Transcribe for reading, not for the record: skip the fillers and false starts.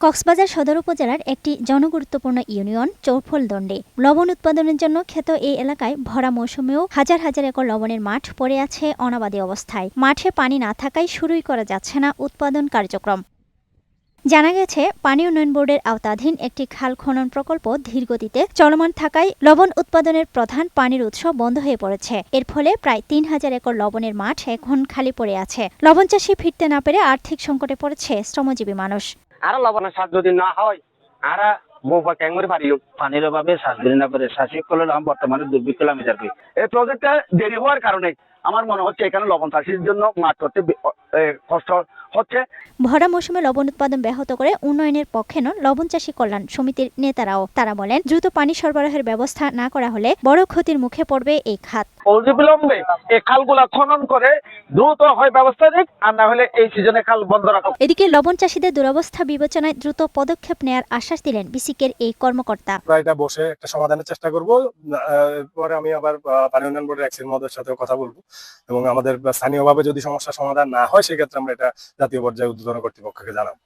কক্সবাজার সদর উপজেলার একটি জনগুরুত্বপূর্ণ ইউনিয়ন চৌফলদণ্ডী। লবণ উৎপাদনের জন্য খ্যাত এই এলাকায় ভরা মৌসুমেও হাজার হাজার একর লবণের মাঠ পড়ে আছে অনাবাদী অবস্থায়। মাঠে পানি না থাকায় শুরুই করা যাচ্ছে না উৎপাদন কার্যক্রম। জানা গেছে, পানি উন্নয়ন বোর্ডের আওতাধীন একটি খাল খনন প্রকল্প ধীরগতিতে চলমান থাকায় লবণ উৎপাদনের প্রধান পানির উৎস বন্ধ হয়ে পড়েছে। এর ফলে প্রায় ৩,০০০ একর লবণের মাঠ এখন খালি পড়ে আছে। লবণ চাষি ফিরতে না পেরে আর্থিক সংকটে পড়েছে শ্রমজীবী মানুষ। আর লবণের সার যদি না হয় আর বউবা ক্যাঙ্গুরি পারি পানির অভাবে শ্বাস বেরিয়ে না করে শ্বাসিক করলে বর্তমানে দুর্ভিক্ষ আমি যাবে। এই প্রজেক্টটা দেরি হওয়ার কারণে আমার মনে হচ্ছে এখানে লবণ চাষির জন্য মাঠ করতে কষ্ট হচ্ছে। ভরা মৌসুমে লবণ উৎপাদন ব্যাহত করে উন্নয়নের পক্ষে নন লবণ চাষী কল্যাণ সমিতির নেতারাও। তারা বলেন, দ্রুত পানি সরবরাহের ব্যবস্থা না করা হলে বড় ক্ষতির মুখে পড়বে এই খাত। অবিলম্বে এই খালগুলা খনন করে দ্রুত হয় ব্যবস্থা নিক, আর না হলে এই সিজনে খাল বন্ধ রাখো। এদিকে লবণ চাষীদের দুরবস্থা বিবেচনায় দ্রুত পদক্ষেপ নেয়ার আশ্বাস দিলেন বিসিকের এই কর্মকর্তা। এটা বসে একটা সমাধানের চেষ্টা করব। পরে আমি আবার পানি উন্নয়ন বোর্ডের এক্সির মহোদয়ের সাথেও কথা বলবো এবং আমাদের স্থানীয়ভাবে যদি সমস্যার সমাধান না হয় সেক্ষেত্রে আমরা এটা জাতীয় পর্যায়ে ঊর্ধ্বতন কর্তৃপক্ষকে জানাবো।